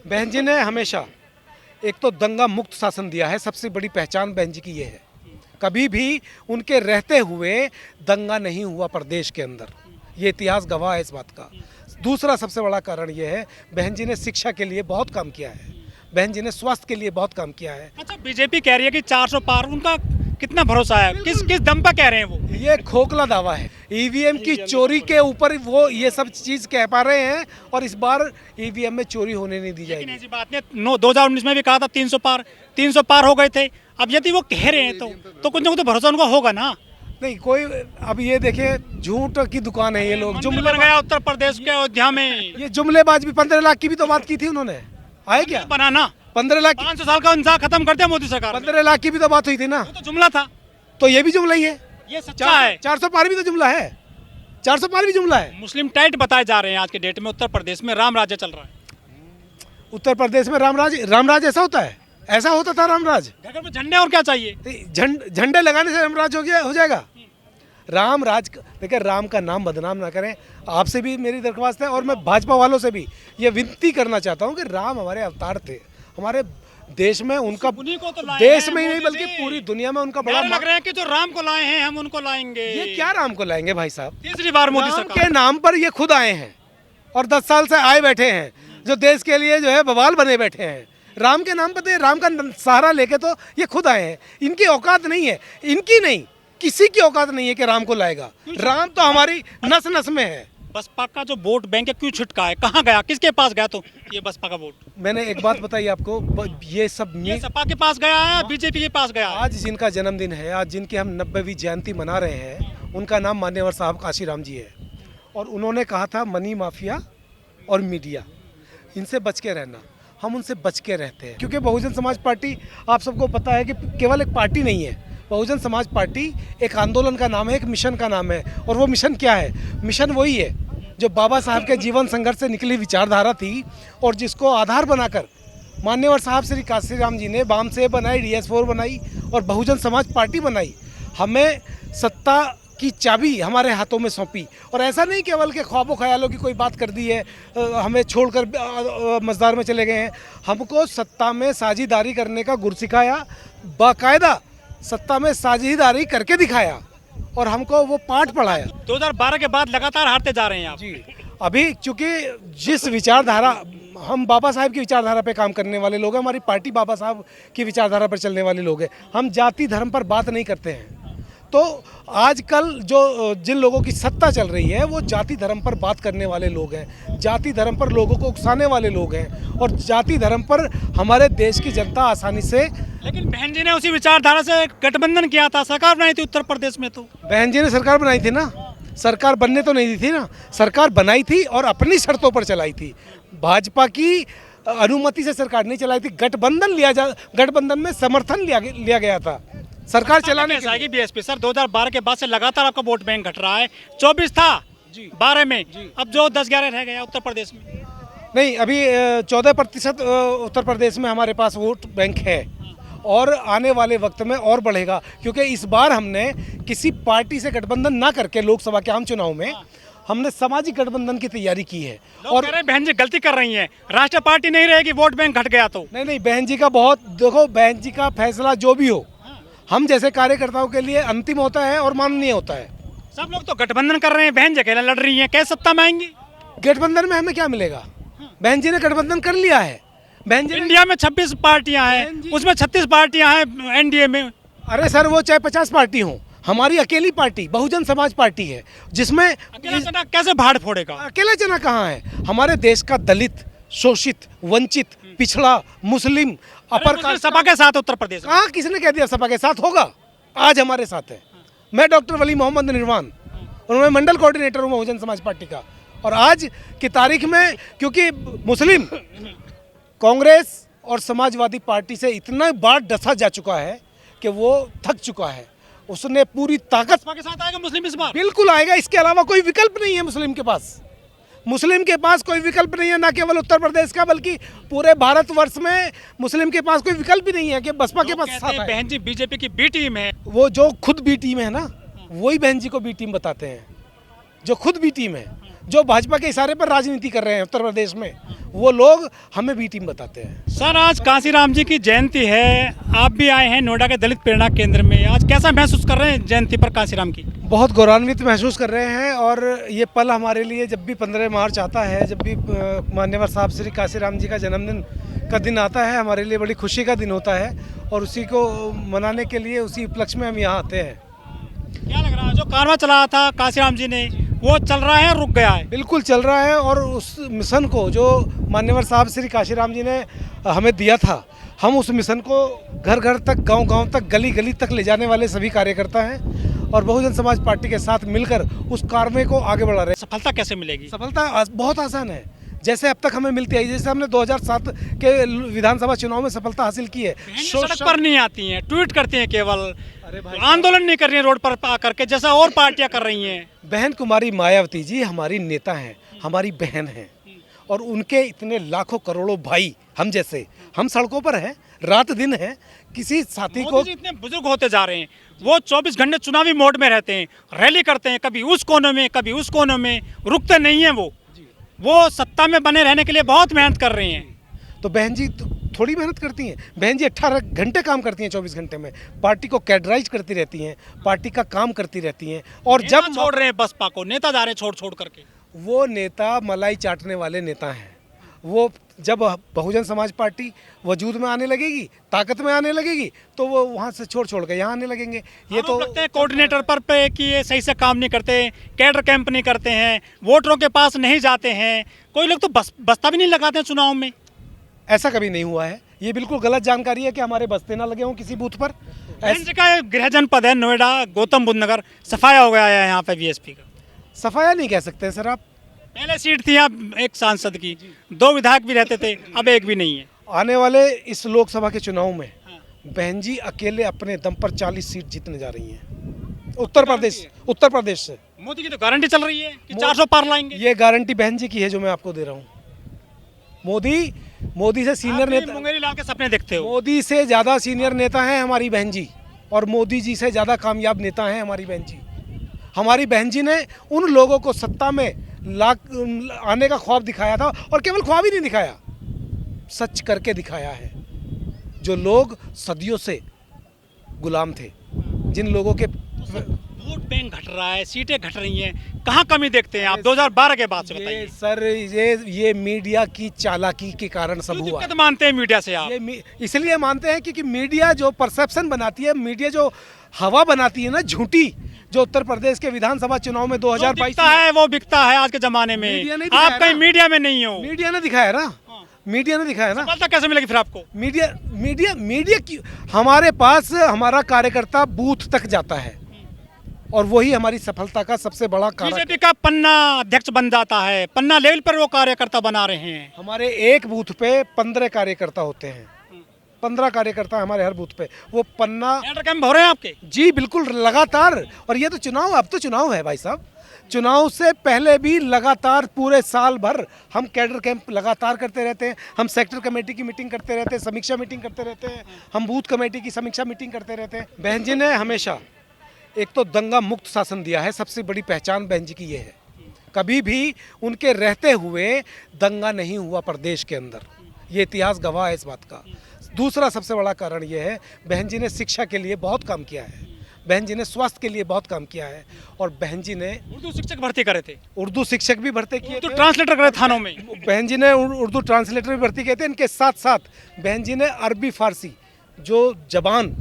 बहन जी ने हमेशा एक तो दंगा मुक्त शासन दिया है, सबसे बड़ी पहचान बहन जी की ये है। कभी भी उनके रहते हुए दंगा नहीं हुआ प्रदेश के अंदर, ये इतिहास गवाह है इस बात का। दूसरा सबसे बड़ा कारण ये है, बहन जी ने शिक्षा के लिए बहुत काम किया है, बहन जी ने स्वास्थ्य के लिए बहुत काम किया है। अच्छा, बीजेपी कह रही है कि 400 पार, उनका कितना भरोसा है? किस दम पर कह रहे हैं वो? ये खोखला दावा है। ईवीएम की चोरी के ऊपर वो ये सब चीज कह पा रहे हैं और इस बार ईवीएम में चोरी होने नहीं दी लेकिन जाएगी। ऐसी बात नहीं, 2019 में भी कहा था 300 पार हो गए थे। अब यदि वो कह रहे हैं तो कुछ ना कुछ तो भरोसा उनका होगा ना। नहीं कोई, अब ये देखिए झूठ की दुकान है ये लोग। मंदिर बन गया उत्तर प्रदेश के अयोध्या में, ये जुमलेबाज भी 15 लाख की भी तो बात की थी उन्होंने, आए क्या? बनाना 15 लाख, 500 साल का इंतजार खत्म कर दिया मोदी सरकार ने। 15 लाख की भी तो बात हुई थी ना, वो तो जुमला था, तो ये भी जुमला ही है। ये सच्चा है। 400 पार भी तो जुमला है, 400 पार भी जुमला है। मुस्लिम टाइट बताए जा रहे हैं आज के डेट में। उत्तर प्रदेश में राम राज्य चल रहा है। उत्तर प्रदेश में रामराज ऐसा होता है? ऐसा होता था रामराज? घर में झंडे और क्या चाहिए? झंडे लगाने से रामराज हो जाएगा? रामराज, देखिए राम का नाम बदनाम ना करें। आपसे भी मेरी दरख्वास्त है और मैं भाजपा वालों से भी ये विनती करना चाहता हूँ कि राम हमारे अवतार थे, हमारे देश में उनका, उन्हीं को तो लाए देश हैं में ही नहीं मोदी बल्कि जी। पूरी दुनिया में उनका बड़ा बड़ा लग रहा है कि जो राम को लाए हैं हम उनको लाएंगे। ये क्या राम को लाएंगे भाई साहब? तीसरी बार मोदी राम सरकार के नाम पर ये खुद आए हैं और 10 साल से आए बैठे हैं, जो देश के लिए जो है बवाल बने बैठे हैं। राम के नाम पर तो राम का सहारा लेके तो ये खुद आए हैं। इनकी औकात नहीं है, इनकी नहीं, किसी की औकात नहीं है कि राम को लाएगा। राम तो हमारी नस नस में है। बसपा का जो वोट बैंक है क्यों छिटका है? कहाँ गया? किसके पास गया? तो ये बसपा का वोट मैंने एक बात बताई आपको, ये सब ये सपा के पास गया है, बीजेपी के पास गया है। आज जिनका जन्मदिन है, आज जिनकी हम 90वीं जयंती मना रहे हैं, उनका नाम मान्यवर साहब काशीराम जी है। और उन्होंने कहा था मनी माफिया और मीडिया, इनसे बच के रहना। हम उनसे बच के रहते हैं क्योंकि बहुजन समाज पार्टी, आप सबको पता है कि केवल एक पार्टी नहीं है। बहुजन समाज पार्टी एक आंदोलन का नाम है, एक मिशन का नाम है। और वो मिशन क्या है? मिशन वही है जो बाबा साहब के जीवन संघर्ष से निकली विचारधारा थी और जिसको आधार बनाकर मान्यवर साहब श्री काशीराम जी ने वामसेव बनाई, DS4 बनाई और बहुजन समाज पार्टी बनाई। हमें सत्ता की चाबी हमारे हाथों में सौंपी और ऐसा नहीं केवल के ख्वाबों ख्यालों की कोई बात कर दी है, हमें छोड़कर मझदार में चले गए हैं। हमको सत्ता में साझेदारी करने का गुर सिखाया, बाकायदा सत्ता में साझेदारी करके दिखाया और हमको वो पाठ पढ़ाया। 2012 के बाद लगातार हारते जा रहे हैं आप। जी, अभी चूंकि जिस विचारधारा, हम बाबा साहब की विचारधारा पे काम करने वाले लोग हैं, हमारी पार्टी बाबा साहब की विचारधारा पर चलने वाले लोग हैं। हम जाति धर्म पर बात नहीं करते हैं। तो आजकल जो जिन लोगों की सत्ता चल रही है वो जाति धर्म पर बात करने वाले लोग हैं, जाति धर्म पर लोगों को उकसाने वाले लोग हैं और जाति धर्म पर हमारे देश की जनता आसानी से। लेकिन बहन जी ने उसी विचारधारा से गठबंधन किया था, सरकार बनाई थी उत्तर प्रदेश में। तो बहन जी ने सरकार बनाई थी ना, सरकार बनने तो नहीं दी थी ना, सरकार बनाई थी और अपनी शर्तों पर चलाई थी। भाजपा की अनुमति से सरकार नहीं चलाई थी। गठबंधन में समर्थन लिया गया था सरकार चलाने के लिए। बीएसपी सर 2012 के बाद से लगातार आपका वोट बैंक घट रहा है। 24 था 12 में, अब जो 10-11 रह गया उत्तर प्रदेश में। नहीं, अभी 14% उत्तर प्रदेश में हमारे पास वोट बैंक है और आने वाले वक्त में और बढ़ेगा क्योंकि इस बार हमने किसी पार्टी से गठबंधन ना करके लोकसभा के आम चुनाव में हमने सामाजिक गठबंधन की तैयारी की है। और कह रहे हैं बहन जी गलती कर रही हैं, राष्ट्रीय पार्टी नहीं रहेगी, वोट बैंक घट गया तो। नहीं, बहन जी का बहुत, देखो बहन जी का फैसला जो भी हो हम जैसे कार्यकर्ताओं के लिए अंतिम होता है और माननीय होता है। सब लोग तो गठबंधन कर रहे हैं, बहन जी अकेला लड़ रही हैं, कैसे सत्ता में आएंगी? गठबंधन में हमें क्या मिलेगा? बहन जी ने गठबंधन कर लिया है। बहन जी इंडिया में 26 पार्टियां हैं, उसमें 36 पार्टियां हैं एनडीए में। अरे सर, वो चाहे 50 पार्टी हो, हमारी अकेली पार्टी बहुजन समाज पार्टी है जिसमें अकेला चना कैसे भाड़ फोड़ेगा? अकेला चना कहाँ है? हमारे देश का दलित, शोषित, वंचित, पिछड़ा, मुस्लिम, अपर कास्ट सपा के साथ उत्तर प्रदेश में। कहाँ, किसने कह दिया सपा के साथ होगा? आज हमारे साथ है। मैं डॉक्टर वली मोहम्मद निर्वाण और मैं मंडल कोऑर्डिनेटर हूँ बहुजन समाज पार्टी का। और आज की तारीख में क्योंकि मुस्लिम कांग्रेस और समाजवादी पार्टी से इतना बार डसा जा चुका है कि वो थक चुका है, उसने पूरी ताकत सपा के साथ आएगा मुस्लिम इस बार? बिल्कुल आएगा, इसके अलावा कोई विकल्प नहीं है मुस्लिम के पास। मुस्लिम के पास कोई विकल्प नहीं है, ना केवल उत्तर प्रदेश का बल्कि पूरे भारतवर्ष में मुस्लिम के पास कोई विकल्प भी नहीं है कि बसपा के पास साथ आए। बहन जी बीजेपी की बी टीम है। वो जो खुद बी टीम है ना, वही बहन जी को बी टीम बताते हैं, जो खुद बी टीम है। जो भाजपा के इशारे पर राजनीति कर रहे हैं उत्तर प्रदेश में, वो लोग हमें बी टीम बताते हैं। सर आज कांसीराम जी की जयंती है, आप भी आए हैं नोएडा के दलित प्रेरणा केंद्र में, आज कैसा महसूस कर रहे हैं जयंती पर कांसीराम की? बहुत गौरवान्वित महसूस कर रहे हैं और ये पल हमारे लिए जब भी 15 मार्च आता है, जब भी मान्यवर साहब श्री कांसीराम जी का जन्मदिन का दिन आता है, हमारे लिए बड़ी खुशी का दिन होता है और उसी को मनाने के लिए, उसी उपलक्ष्य में हम यहाँ आते हैं। क्या लग रहा है जो कारवां चलाया था कांसीराम जी ने, वो चल रहा है, रुक गया है? बिल्कुल चल रहा है और उस मिशन को जो मान्यवर साहब श्री कांसीराम जी ने हमें दिया था, हम उस मिशन को घर घर तक, गांव गांव तक, गली गली तक ले जाने वाले सभी कार्यकर्ता हैं और बहुजन समाज पार्टी के साथ मिलकर उस कार्य को आगे बढ़ा रहे हैं। सफलता कैसे मिलेगी? सफलता बहुत आसान है, जैसे अब तक हमें मिलती है, जैसे हमने 2007 के विधानसभा चुनाव में सफलता हासिल की है। सड़क पर नहीं आती हैं, ट्वीट करती हैं केवल, अरे भाई आंदोलन नहीं कर रही हैं रोड पर आकर के, जैसा और पार्टियां कर रही हैं। बहन कुमारी मायावती जी हमारी नेता हैं, हमारी बहन हैं और उनके इतने लाखों करोड़ों भाई हम जैसे, हम सड़कों पर हैं, रात दिन है, किसी साथी को। मोदी जी इतने बुजुर्ग होते जा रहे हैं, वो 24 घंटे चुनावी मोड में रहते हैं, रैली करते हैं, कभी उस कोने में कभी उस कोने में, रुकते नहीं हैं। वो सत्ता में बने रहने के लिए बहुत मेहनत कर रही हैं। तो बहन जी थोड़ी मेहनत करती हैं, बहन जी 18 घंटे काम करती हैं, 24 घंटे में पार्टी को कैडराइज करती रहती हैं, पार्टी का काम करती रहती हैं। और जब छोड़ रहे हैं बसपा को, नेता जा रहे हैं छोड़ छोड़ करके, वो नेता मलाई चाटने वाले नेता हैं। वो जब बहुजन समाज पार्टी वजूद में आने लगेगी, ताकत में आने लगेगी, तो वो वहाँ से छोड़ छोड़ के यहाँ आने लगेंगे। ये तो लगते हैं कोऑर्डिनेटर पर पे कि ये सही से काम नहीं करते, कैडर कैंप नहीं करते हैं, वोटरों के पास नहीं जाते हैं, कोई लोग तो बस्ता भी नहीं लगाते हैं चुनाव में। ऐसा कभी नहीं हुआ है, ये बिल्कुल गलत जानकारी है कि हमारे बस्ते ना लगे हों किसी बूथ पर। एनसी का गृह जनपद है नोएडा, गौतम बुद्ध नगर, सफाया हो गया है यहाँ पे बीएसपी का। सफाया नहीं कह सकते सर आप। पहले सीट थी अब एक सांसद की, 2 विधायक भी रहते थे, अब एक भी नहीं है। आने वाले इस लोकसभा के चुनाव में बहन जी अकेले अपने दम पर 40 सीट जीतने जा रही हैं उत्तर प्रदेश से। मोदी की तो गारंटी चल रही है कि 400 पार लाएंगे। ये गारंटी बहन जी की है जो मैं आपको दे रहा हूँ। मोदी से सीनियर नेता, मुंगेरी लाल के सपने देखते हो। मोदी से ज़्यादा सीनियर नेता हैं हमारी बहन जी और मोदी जी से ज़्यादा कामयाब नेता हैं हमारी बहन जी। हमारी बहन जी ने उन लोगों को सत्ता में आने का ख्वाब दिखाया था और केवल ख्वाब ही नहीं दिखाया, सच करके दिखाया है। जो लोग सदियों से गुलाम थे, जिन लोगों के वोट बैंक घट रहा है, सीटें घट रही हैं, कहाँ कमी देखते हैं आप 2012 के बाद से? बताइए सर, ये मीडिया की चालाकी के कारण सब हुआ। दिक्कत मानते हैं मीडिया से आप? इसलिए मानते हैं क्योंकि मीडिया जो परसेप्शन बनाती है, मीडिया जो हवा बनाती है ना झूठी, जो उत्तर प्रदेश के विधानसभा चुनाव में 2022 है वो बिकता है आज के जमाने में। आप कहीं मीडिया में नहीं हो। मीडिया ने दिखाया ना, मीडिया ने दिखाया ना। सफलता कैसे मिलेगी फिर आपको? मीडिया की हमारे पास हमारा कार्यकर्ता बूथ तक जाता है और वही हमारी सफलता का सबसे बड़ा कारण। बीजेपी का पन्ना अध्यक्ष बन जाता है, पन्ना लेवल पर वो कार्यकर्ता बना रहे हैं। हमारे एक बूथ पे 15 कार्यकर्ता होते हैं, 15 कार्यकर्ता हमारे हर बूथ पे। वो पन्ना कैंप हो रहे हैं आपके? जी बिल्कुल, लगातार। और ये तो चुनाव, अब तो चुनाव है भाई साहब, चुनाव से पहले भी लगातार पूरे साल भर हम कैडर कैंप लगातार करते रहते हैं। हम सेक्टर कमेटी की मीटिंग करते रहते हैं, समीक्षा मीटिंग करते रहते हैं, हम बूथ कमेटी की समीक्षा मीटिंग करते रहते हैं। बहन जी ने हमेशा एक तो दंगा मुक्त शासन दिया है, सबसे बड़ी पहचान बहन जी की ये है। कभी भी उनके रहते हुए दंगा नहीं हुआ प्रदेश के अंदर, ये इतिहास गवाह है इस बात का। दूसरा सबसे बड़ा कारण ये है, बहन जी ने शिक्षा के लिए बहुत काम किया है, बहन जी ने स्वास्थ्य के लिए बहुत काम किया है और बहन जी ने उर्दू शिक्षक भर्ती करे थे, उर्दू शिक्षक भी भर्ती किए थे, ट्रांसलेटर करे थानों में। बहन जी ने उर्दू ट्रांसलेटर भी भर्ती किए थे। इनके साथ साथ बहन जी ने अरबी फारसी जो जबान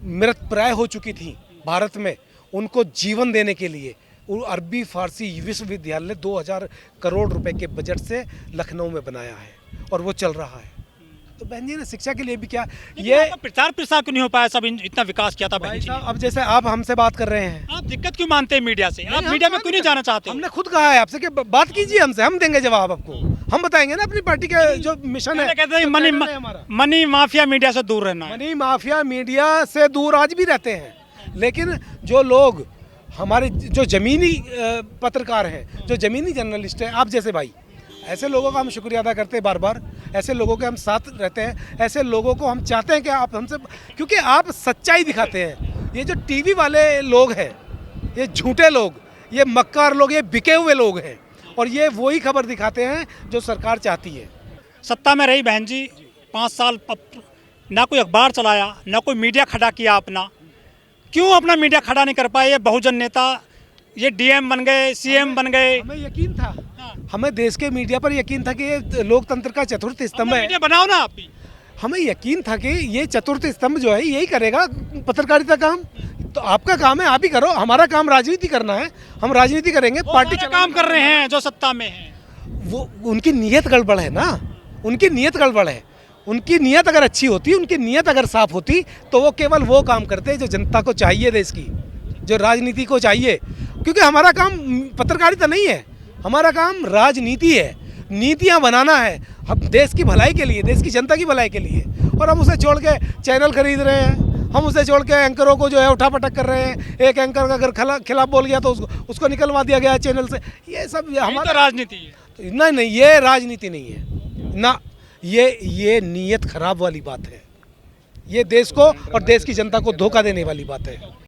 मृतप्राय हो चुकी थी भारत में, उनको जीवन देने के लिए अरबी फारसी विश्वविद्यालय 2000 करोड़ रुपए के बजट से लखनऊ में बनाया है और वो चल रहा है। तो बहन जी ने शिक्षा के लिए भी क्या, ये प्रचार प्रसार क्यों नहीं हो पाया? सब इतना विकास किया था बहन जी ने। अब जैसे आप हमसे बात कर रहे हैं, आप दिक्कत क्यों मानते हैं मीडिया से? आप मीडिया में क्यों नहीं जाना चाहते? हमने खुद कहा है आपसे कि बात कीजिए हमसे, हम देंगे जवाब आपको, हम बताएंगे ना अपनी पार्टी का जो मिशन है। कहते हैं मनी माफिया मीडिया से दूर रहना है। मनी माफिया मीडिया से दूर आज भी रहते हैं, लेकिन जो लोग हमारे जो जमीनी पत्रकार हैं, जो जमीनी जर्नलिस्ट हैं, आप जैसे भाई, ऐसे लोगों का हम शुक्रिया अदा करते हैं बार बार। ऐसे लोगों के हम साथ रहते हैं, ऐसे लोगों को हम चाहते हैं कि आप हमसे, क्योंकि आप सच्चाई दिखाते हैं। ये जो टीवी वाले लोग हैं, ये झूठे लोग, ये मक्कार लोग, ये बिके हुए लोग हैं, और ये वही खबर दिखाते हैं जो सरकार चाहती है। सत्ता में रही बहन जी 5 साल, ना कोई अखबार चलाया, ना कोई मीडिया खड़ा किया अपना। क्यों अपना मीडिया खड़ा नहीं कर पाए ये बहुजन नेता? ये डीएम बन गए, सीएम बन गए। हमें यकीन था, हाँ। हमें देश के मीडिया पर यकीन था कि ये लोकतंत्र का चतुर्थ स्तंभ अपना है। मीडिया बनाओ ना आप भी। हमें यकीन था कि ये चतुर्थ स्तंभ जो है यही करेगा पत्रकारिता काम। तो आपका काम है, आप ही करो। हमारा काम राजनीति करना है, हम राजनीति करेंगे। वो पार्टी सारे काम कर रहे हैं जो सत्ता में हैं। वो उनकी नीयत गड़बड़ है ना, उनकी नीयत गड़बड़ है। उनकी नीयत अगर अच्छी होती, उनकी नीयत अगर साफ होती तो वो केवल वो काम करते जो जनता को चाहिए, देश की जो राजनीति को चाहिए। क्योंकि हमारा काम पत्रकारिता नहीं है, हमारा काम राजनीति है, नीतियां बनाना है हम देश की भलाई के लिए, देश की जनता की भलाई के लिए। और हम उसे छोड़ के चैनल खरीद रहे हैं, हम उसे छोड़ के एंकरों को जो है उठापटक कर रहे हैं। एक एंकर का अगर खिलाफ बोल गया तो उसको निकलवा दिया गया चैनल से। ये सब हमारा राजनीति है। नहीं, ये राजनीति नहीं है ना, ये नीयत खराब वाली बात है। ये देश को और देश की जनता को धोखा देने वाली बात है।